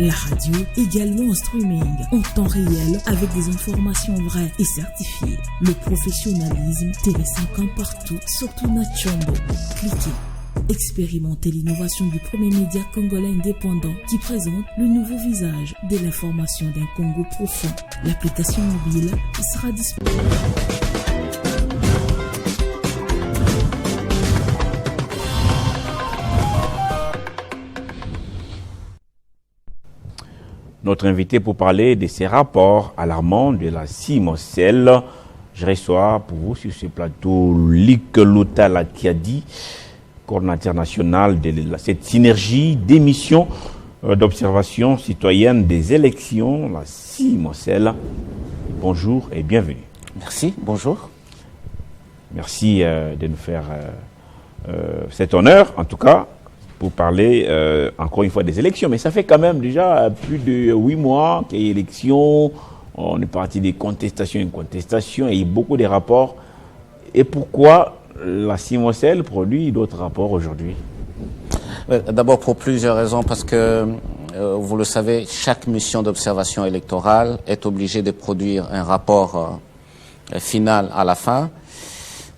La radio également en streaming, en temps réel, avec des informations vraies et certifiées. Le professionnalisme, Télé 5 ans partout, surtout Nachombo. Cliquez. Expérimentez l'innovation du premier média congolais indépendant qui présente le nouveau visage de l'information d'un Congo profond. L'application mobile sera disponible. Notre invité pour parler de ces rapports alarmants de la CIMOCEL. Je reçois pour vous sur ce plateau Luc Lotala-Kiadi, coordinateur national de cette synergie d'émissions d'observation citoyenne des élections, la CIMOCEL. Bonjour et bienvenue. Merci, bonjour. Merci de nous faire cet honneur, en tout cas, pour parler encore une fois des élections. Mais ça fait quand même déjà plus de 8 mois qu'il y a élections. On est parti des contestations et contestations, et il y a beaucoup de rapports. Et pourquoi la CIMOCEL produit d'autres rapports aujourd'hui? D'abord pour plusieurs raisons, parce que, vous le savez, chaque mission d'observation électorale est obligée de produire un rapport final à la fin.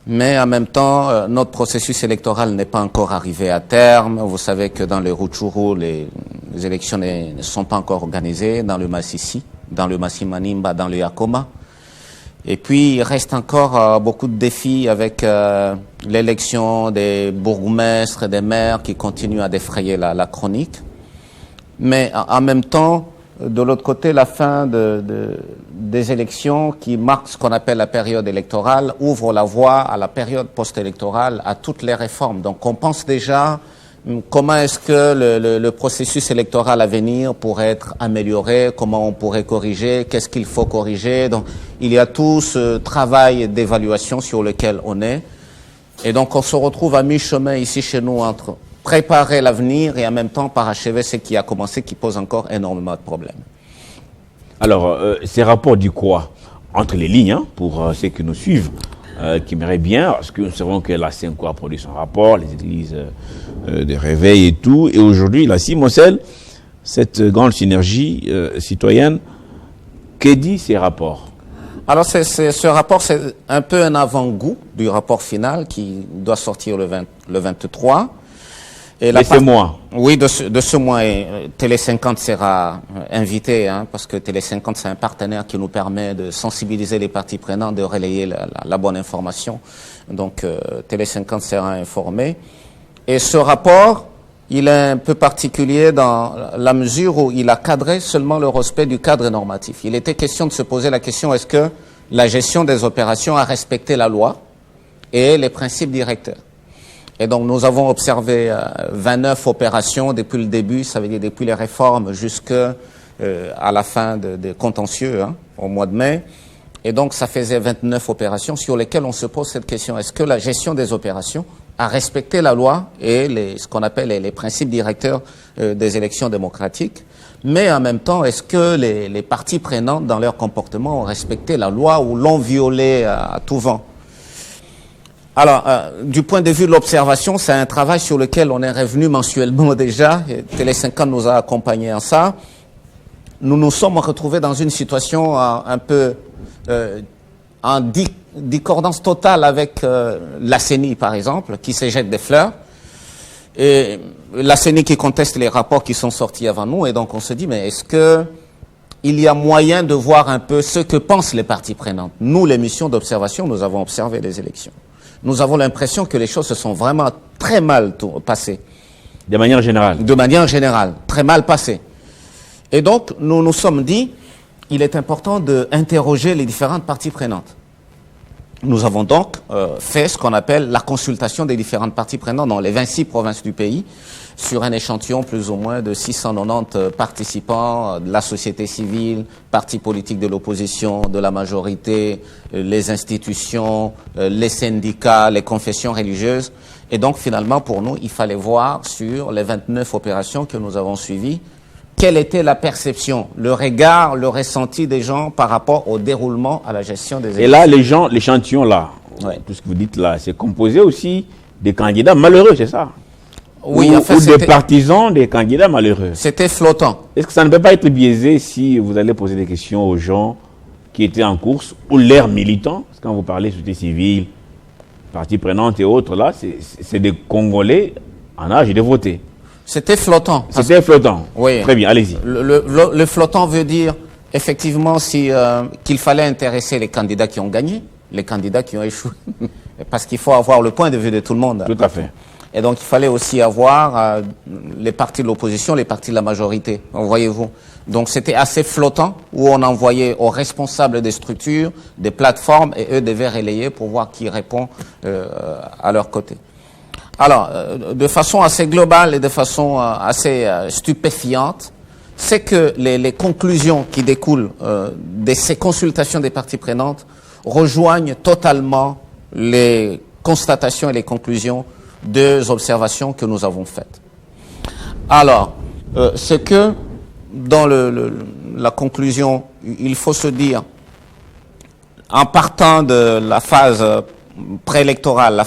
Mais en même temps, notre processus électoral n'est pas encore arrivé à terme. Vous savez que dans le Rutshuru, les élections ne sont pas encore organisées, dans le Masisi, dans le Masimanimba, dans le Yakoma. Et puis, il reste encore beaucoup de défis avec l'élection des bourgmestres et des maires qui continuent à défrayer la chronique. Mais en même temps, de l'autre côté, la fin des élections qui marquent ce qu'on appelle la période électorale ouvre la voie à la période post-électorale, à toutes les réformes. Donc, on pense déjà comment est-ce que le processus électoral à venir pourrait être amélioré, comment on pourrait corriger, qu'est-ce qu'il faut corriger. Donc, il y a tout ce travail d'évaluation sur lequel on est. Et donc, on se retrouve à mi-chemin ici chez nous entre préparer l'avenir et en même temps parachever ce qui a commencé, qui pose encore énormément de problèmes. Alors, ces rapports disent quoi? Entre les lignes, hein, pour ceux qui nous suivent, qui aimeraient bien, parce que nous savons que la CENCO a produit son rapport, les églises de réveil et tout, et aujourd'hui, la CIMOCEL, cette grande synergie citoyenne, que dit ces rapports? Alors, ce rapport, c'est un peu un avant-goût du rapport final qui doit sortir le 23. Et ce mois? Oui, de ce mois. Et Télé 50 sera invité, hein, parce que Télé 50, c'est un partenaire qui nous permet de sensibiliser les parties prenantes, de relayer la bonne information. Donc, Télé 50 sera informé. Et ce rapport, il est un peu particulier dans la mesure où il a cadré seulement le respect du cadre normatif. Il était question de se poser la question, est-ce que la gestion des opérations a respecté la loi et les principes directeurs? Et donc, nous avons observé 29 opérations depuis le début, ça veut dire depuis les réformes jusqu'à la fin des contentieux, hein, au mois de mai. Et donc, ça faisait 29 opérations sur lesquelles on se pose cette question. Est-ce que la gestion des opérations a respecté la loi et ce qu'on appelle les principes directeurs des élections démocratiques? Mais en même temps, est-ce que les parties prenantes dans leur comportement ont respecté la loi ou l'ont violée à tout vent? Alors, du point de vue de l'observation, c'est un travail sur lequel on est revenu mensuellement déjà. Télé 50 nous a accompagnés en ça. Nous nous sommes retrouvés dans une situation un peu en discordance totale avec la CENI, par exemple, qui se jette des fleurs. Et la CENI qui conteste les rapports qui sont sortis avant nous. Et donc, on se dit, mais est-ce que il y a moyen de voir un peu ce que pensent les parties prenantes? Nous, les missions d'observation, nous avons observé les élections. Nous avons l'impression que les choses se sont vraiment très mal passées. De manière générale? De manière générale, très mal passées. Et donc, nous nous sommes dit, il est important d'interroger les différentes parties prenantes. Nous avons donc fait ce qu'on appelle la consultation des différentes parties prenantes dans les 26 provinces du pays, sur un échantillon plus ou moins de 690 participants, de la société civile, partis politiques de l'opposition, de la majorité, les institutions, les syndicats, les confessions religieuses. Et donc finalement pour nous, il fallait voir sur les 29 opérations que nous avons suivies, quelle était la perception, le regard, le ressenti des gens par rapport au déroulement, à la gestion des élections. Et là, les gens, l'échantillon là, ouais, tout ce que vous dites là, c'est composé aussi des candidats malheureux, c'est ça? Oui, ou, en fait, ou des partisans des candidats malheureux. C'était flottant. Est-ce que ça ne peut pas être biaisé si vous allez poser des questions aux gens qui étaient en course ou leurs militants? Parce que quand vous parlez de société civile, parties prenantes et autres, là, c'est des Congolais en âge de voter. C'était flottant. C'était flottant. Oui. Très bien, allez-y. Le flottant veut dire effectivement qu'il fallait intéresser les candidats qui ont gagné, les candidats qui ont échoué. Parce qu'il faut avoir le point de vue de tout le monde. Tout à fait. Et donc, il fallait aussi avoir les partis de l'opposition, les partis de la majorité, voyez-vous. Donc, c'était assez flottant, où on envoyait aux responsables des structures, des plateformes, et eux devaient relayer pour voir qui répond à leur côté. Alors, de façon assez globale et de façon assez stupéfiante, c'est que les conclusions qui découlent de ces consultations des parties prenantes rejoignent totalement les constatations et les conclusions des observations que nous avons faites. Alors, c'est que dans la conclusion, il faut se dire, en partant de la phase préélectorale,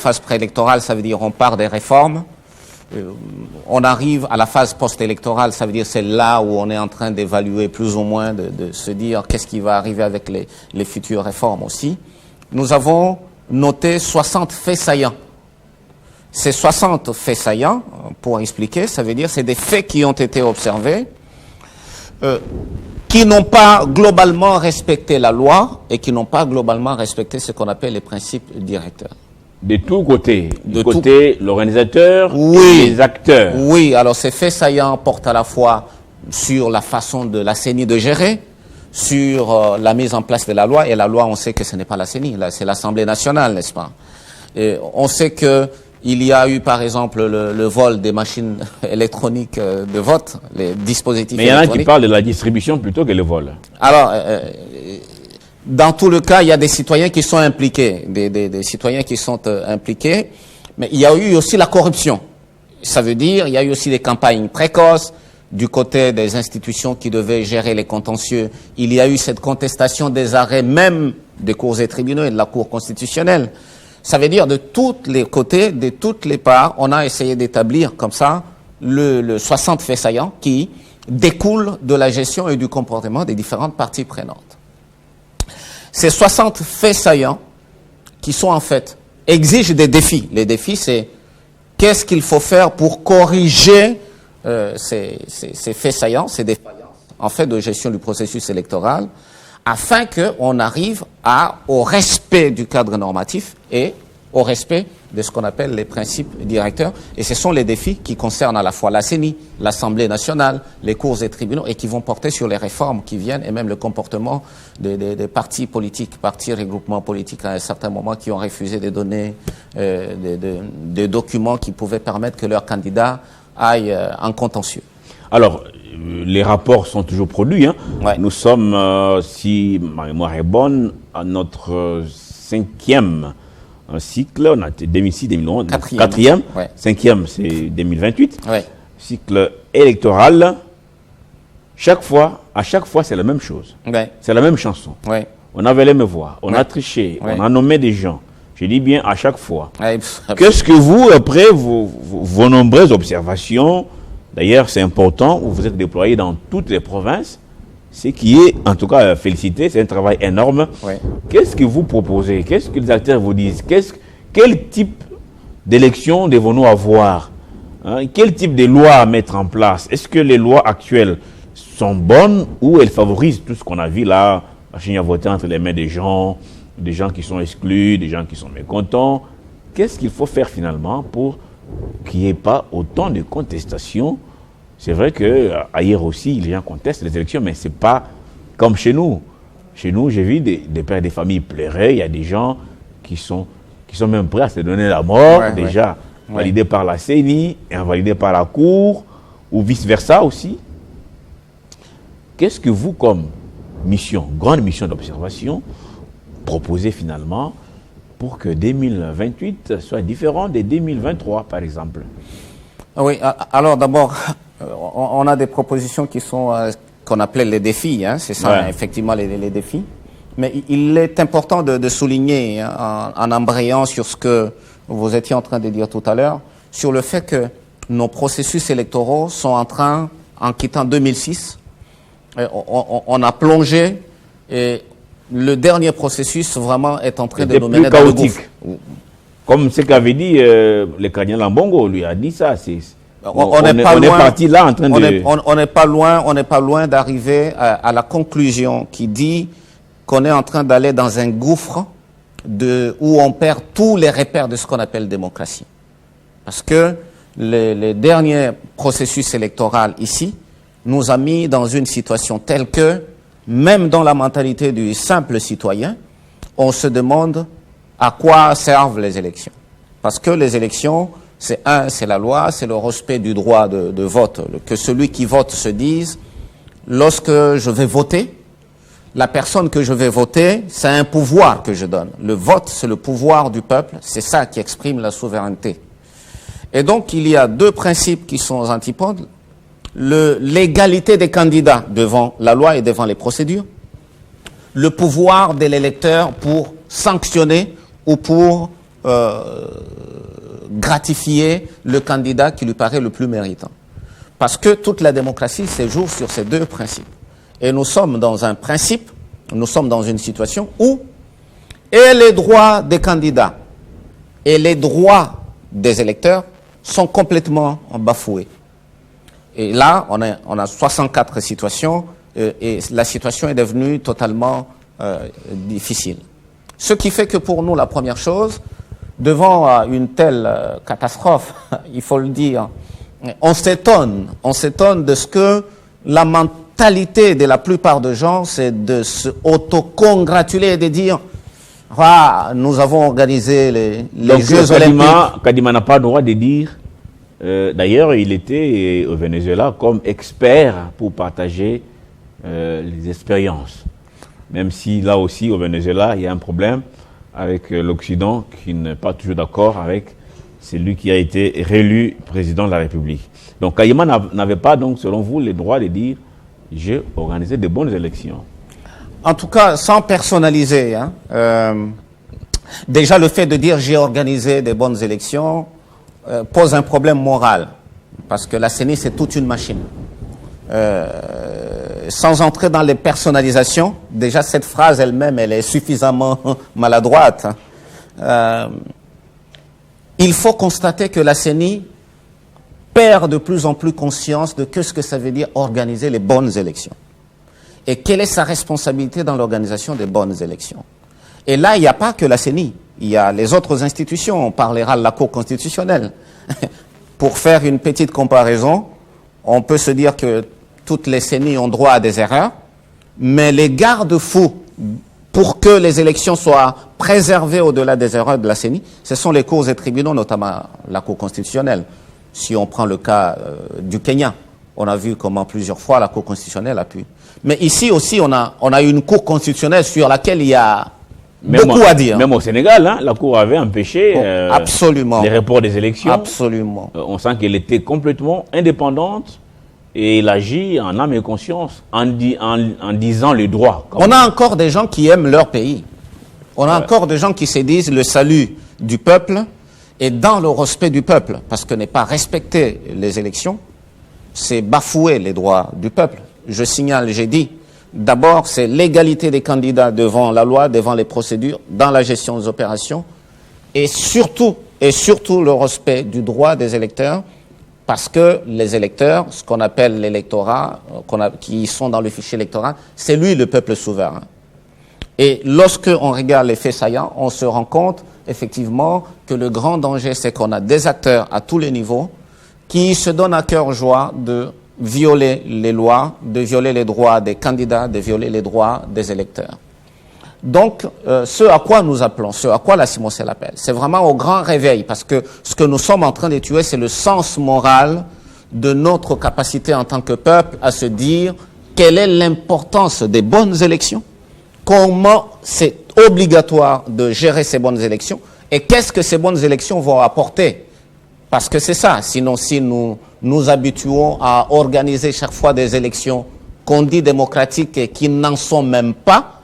ça veut dire on part des réformes, on arrive à la phase post-électorale, ça veut dire c'est là où on est en train d'évaluer plus ou moins, de se dire qu'est-ce qui va arriver avec les futures réformes aussi. Nous avons noté 60 faits saillants. Ces 60 faits saillants, pour expliquer, ça veut dire c'est des faits qui ont été observés, qui n'ont pas globalement respecté la loi et qui n'ont pas globalement respecté ce qu'on appelle les principes directeurs. De tous côtés. Du côté l'organisateur oui, et les acteurs. Oui, alors ces faits saillants portent à la fois sur la façon de la CENI de gérer, sur la mise en place de la loi. Et la loi, on sait que ce n'est pas la CENI, c'est l'Assemblée nationale, n'est-ce pas? Et on sait qu'il y a eu, par exemple, le vol des machines électroniques de vote, les dispositifs électroniques. Mais il y en a qui parlent de la distribution plutôt que le vol. Alors, dans tout le cas, il y a des citoyens qui sont impliqués, des citoyens qui sont impliqués, mais il y a eu aussi la corruption. Ça veut dire, il y a eu aussi des campagnes précoces du côté des institutions qui devaient gérer les contentieux. Il y a eu cette contestation des arrêts même des cours et tribunaux et de la Cour constitutionnelle. Ça veut dire de tous les côtés, de toutes les parts, on a essayé d'établir comme ça le 60 faits saillants qui découlent de la gestion et du comportement des différentes parties prenantes. Ces 60 faits saillants qui sont en fait, exigent des défis. Les défis, c'est qu'est-ce qu'il faut faire pour corriger ces faits saillants, ces défaillances en fait de gestion du processus électoral, afin qu'on arrive au respect du cadre normatif et au respect de ce qu'on appelle les principes directeurs. Et ce sont les défis qui concernent à la fois la CENI, l'Assemblée nationale, les cours et tribunaux, et qui vont porter sur les réformes qui viennent, et même le comportement des partis politiques, partis regroupements politiques à un certain moment, qui ont refusé de donner des documents qui pouvaient permettre que leurs candidats aillent en contentieux. Alors, les rapports sont toujours produits. Hein. Ouais. Nous sommes, si ma mémoire est bonne, à notre 5e cycle. On a 2006-2011. Quatrième. Ouais. 5e, c'est 2028. Ouais. Cycle électoral. À chaque fois, c'est la même chose. Ouais. C'est la même chanson. Ouais. On avait les mêmes voix, on ouais. a triché, ouais. on a nommé des gens. Je dis bien à chaque fois. Ouais. Qu'est-ce que vous, après vos nombreuses observations, d'ailleurs c'est important, vous êtes déployé dans toutes les provinces, ce qui est, en tout cas, félicité, c'est un travail énorme. Ouais. Qu'est-ce que vous proposez? Qu'est-ce que les acteurs vous disent? Quel type d'élection devons-nous avoir? Hein? Quel type de loi à mettre en place? Est-ce que les lois actuelles sont bonnes ou elles favorisent tout ce qu'on a vu là, machine à voter entre les mains des gens qui sont exclus, des gens qui sont mécontents? Qu'est-ce qu'il faut faire finalement pour qu'il n'y ait pas autant de contestations? C'est vrai qu'ailleurs aussi, les gens contestent les élections, mais ce n'est pas comme chez nous. Chez nous, j'ai vu des pères de famille pleurer. Il y a des gens qui sont même prêts à se donner la mort, ouais, déjà ouais. validés par la CENI et invalidés par la Cour, ou vice-versa aussi. Qu'est-ce que vous, comme grande mission d'observation, proposez finalement pour que 2028 soit différent de 2023, par exemple? Oui, alors d'abord, on a des propositions qui sont qu'on appelait les défis, hein, c'est ça, ouais. effectivement, les défis. Mais il est important de souligner, hein, en embrayant sur ce que vous étiez en train de dire tout à l'heure, sur le fait que nos processus électoraux sont en train, en quittant 2006, on a plongé et le dernier processus vraiment est en train de nous mener dans le gouffre. Comme ce qu'avait dit le cardinal Lambongo, lui a dit ça. On n'est pas loin d'arriver à la conclusion qui dit qu'on est en train d'aller dans un gouffre où on perd tous les repères de ce qu'on appelle démocratie. Parce que les derniers processus électoraux ici nous a mis dans une situation telle que, même dans la mentalité du simple citoyen, on se demande à quoi servent les élections. Parce que les élections, c'est la loi, c'est le respect du droit de vote. Que celui qui vote se dise, lorsque je vais voter, la personne que je vais voter, c'est un pouvoir que je donne. Le vote, c'est le pouvoir du peuple, c'est ça qui exprime la souveraineté. Et donc, il y a deux principes qui sont aux antipodes. L'égalité des candidats devant la loi et devant les procédures, le pouvoir de l'électeur pour sanctionner ou pour gratifier le candidat qui lui paraît le plus méritant. Parce que toute la démocratie se joue sur ces deux principes. Et nous sommes dans un principe, nous sommes dans une situation où et les droits des candidats et les droits des électeurs sont complètement bafoués. Et là, on a 64 situations et la situation est devenue totalement difficile. Ce qui fait que pour nous, la première chose, devant une telle catastrophe, il faut le dire, on s'étonne de ce que la mentalité de la plupart des gens, c'est de se autocongratuler et de dire ah, nous avons organisé les Jeux Olympiques. Kadima n'a pas le droit de dire. D'ailleurs, il était au Venezuela comme expert pour partager les expériences. Même si là aussi, au Venezuela, il y a un problème avec l'Occident qui n'est pas toujours d'accord avec celui qui a été réélu président de la République. Donc, Kadima n'avait pas, donc, selon vous, le droit de dire « j'ai organisé de bonnes élections ». En tout cas, sans personnaliser. Déjà, le fait de dire « j'ai organisé de bonnes élections », pose un problème moral, parce que la CENI, c'est toute une machine. Sans entrer dans les personnalisations, déjà cette phrase elle-même, elle est suffisamment maladroite. Il faut constater que la CENI perd de plus en plus conscience de ce que ça veut dire organiser les bonnes élections. Et quelle est sa responsabilité dans l'organisation des bonnes élections. Et là, il n'y a pas que la CENI. Il y a les autres institutions, on parlera de la Cour constitutionnelle. Pour faire une petite comparaison, on peut se dire que toutes les CENI ont droit à des erreurs, mais les garde-fous pour que les élections soient préservées au-delà des erreurs de la CENI, ce sont les cours et tribunaux, notamment la Cour constitutionnelle. Si on prend le cas du Kenya, on a vu comment plusieurs fois la Cour constitutionnelle a pu. Mais ici aussi, on a une Cour constitutionnelle sur laquelle il y a beaucoup à dire. Même au Sénégal, la Cour avait empêché absolument. Les reports des élections. Absolument. On sent qu'elle était complètement indépendante et elle agit en âme et conscience en disant le droit. On a encore des gens qui aiment leur pays. On a encore des gens qui se disent le salut du peuple est dans le respect du peuple. Parce que ne pas respecter les élections, c'est bafouer les droits du peuple. Je signale, j'ai dit, d'abord, c'est l'égalité des candidats devant la loi, devant les procédures, dans la gestion des opérations, et surtout le respect du droit des électeurs, parce que les électeurs, ce qu'on appelle l'électorat, qui sont dans le fichier électoral, c'est lui le peuple souverain. Et lorsque on regarde les faits saillants, on se rend compte effectivement que le grand danger, c'est qu'on a des acteurs à tous les niveaux qui se donnent à cœur joie de violer les lois, de violer les droits des candidats, de violer les droits des électeurs. Donc, ce à quoi nous appelons, ce à quoi la CIMOCEL appelle, c'est vraiment au grand réveil, parce que ce que nous sommes en train de tuer, c'est le sens moral de notre capacité en tant que peuple à se dire quelle est l'importance des bonnes élections, comment c'est obligatoire de gérer ces bonnes élections, et qu'est-ce que ces bonnes élections vont apporter. Parce que c'est ça, sinon si nous habituons à organiser chaque fois des élections qu'on dit démocratiques et qui n'en sont même pas,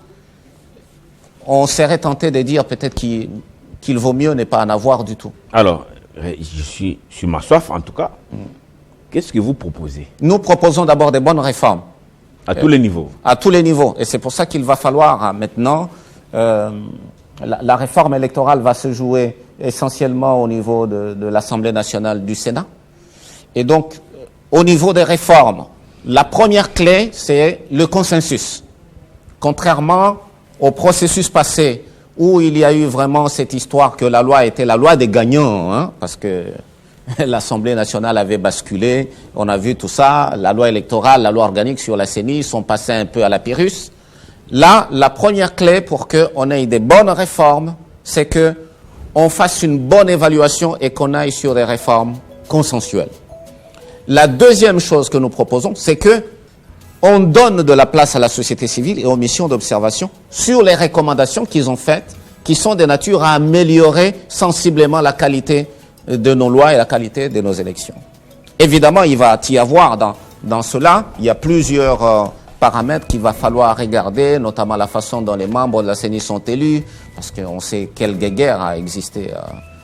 on serait tenté de dire peut-être qu'il vaut mieux ne pas en avoir du tout. Alors, je suis sur ma soif en tout cas. Qu'est-ce que vous proposez? Nous proposons d'abord des bonnes réformes. À tous les niveaux. À tous les niveaux. Et c'est pour ça qu'il va falloir maintenant... la réforme électorale va se jouer essentiellement au niveau de l'Assemblée nationale du Sénat. Et donc, au niveau des réformes, la première clé, c'est le consensus. Contrairement au processus passé, où il y a eu vraiment cette histoire que la loi était la loi des gagnants, hein, parce que l'Assemblée nationale avait basculé, on a vu tout ça, la loi électorale, la loi organique sur la CENI sont passés un peu à la Pyrrhus. Là, la première clé pour qu'on ait des bonnes réformes, c'est qu'on fasse une bonne évaluation et qu'on aille sur des réformes consensuelles. La deuxième chose que nous proposons, c'est qu'on donne de la place à la société civile et aux missions d'observation sur les recommandations qu'ils ont faites, qui sont de nature à améliorer sensiblement la qualité de nos lois et la qualité de nos élections. Évidemment, il va y avoir dans cela, il y a plusieurs... paramètres qu'il va falloir regarder, notamment la façon dont les membres de la CENI sont élus, parce qu'on sait quelle guéguerre a existé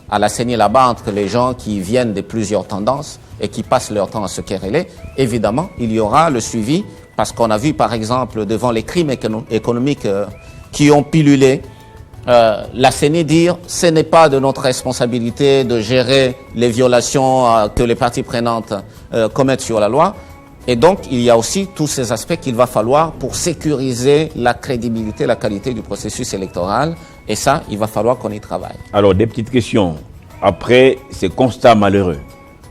à la CENI là-bas entre les gens qui viennent de plusieurs tendances et qui passent leur temps à se quereller. Évidemment, il y aura le suivi, parce qu'on a vu par exemple devant les crimes économiques qui ont pilulé, la CENI dire « ce n'est pas de notre responsabilité de gérer les violations que les parties prenantes commettent sur la loi ». Et donc, il y a aussi tous ces aspects qu'il va falloir pour sécuriser la crédibilité, la qualité du processus électoral. Et ça, il va falloir qu'on y travaille. Alors, des petites questions. Après ces constats malheureux,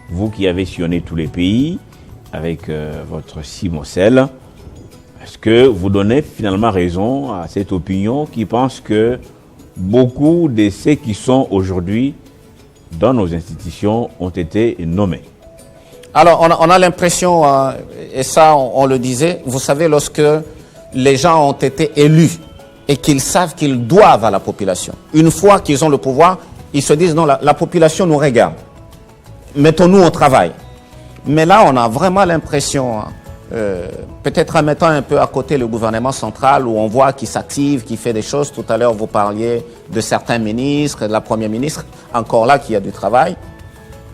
vous qui avez sillonné tous les pays avec votre CIMOCEL, est-ce que vous donnez finalement raison à cette opinion qui pense que beaucoup de ceux qui sont aujourd'hui dans nos institutions ont été nommés? Alors, on a l'impression, et ça on le disait, vous savez, lorsque les gens ont été élus et qu'ils savent qu'ils doivent à la population, une fois qu'ils ont le pouvoir, ils se disent non, la population nous regarde, mettons-nous au travail. Mais là, on a vraiment l'impression, peut-être en mettant un peu à côté le gouvernement central, où on voit qu'il s'active, qu'il fait des choses. Tout à l'heure, vous parliez de certains ministres, de la première ministre, encore là qu'il y a du travail.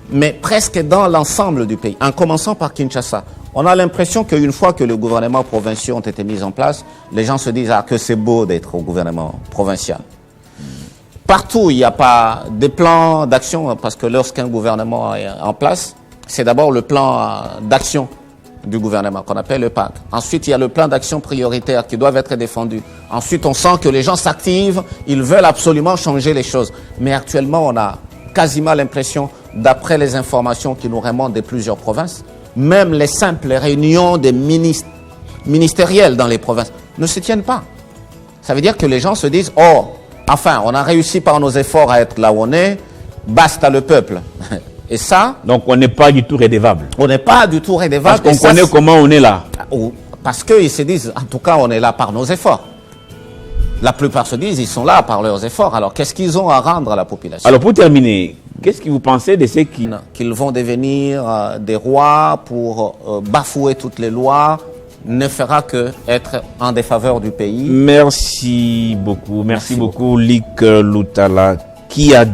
Mais presque dans l'ensemble du pays, en commençant par Kinshasa. On a l'impression qu'une fois que les gouvernements provinciaux ont été mis en place, les gens se disent que c'est beau d'être au gouvernement provincial. Partout, il n'y a pas de plan d'action, parce que lorsqu'un gouvernement est en place, c'est d'abord le plan d'action du gouvernement, qu'on appelle le PAC. Ensuite, il y a le plan d'action prioritaire qui doit être défendu. Ensuite, on sent que les gens s'activent, ils veulent absolument changer les choses. Mais actuellement, on a quasiment l'impression, d'après les informations qui nous remontent de plusieurs provinces, même les simples réunions des ministériels dans les provinces ne se tiennent pas. Ça veut dire que les gens se disent « Oh, enfin, on a réussi par nos efforts à être là où on est, basta le peuple ». Et ça... Donc on n'est pas du tout rédévable. On n'est pas du tout rédévable. Parce qu'on connaît comment on est là. Parce qu'ils se disent, en tout cas, on est là par nos efforts. La plupart se disent, ils sont là par leurs efforts. Alors, qu'est-ce qu'ils ont à rendre à la population? Alors, pour terminer, qu'est-ce que vous pensez de ceux qui... Qu'ils vont devenir des rois pour bafouer toutes les lois ne fera que être en défaveur du pays. Merci beaucoup. Merci beaucoup, Luc Lutala, qui a...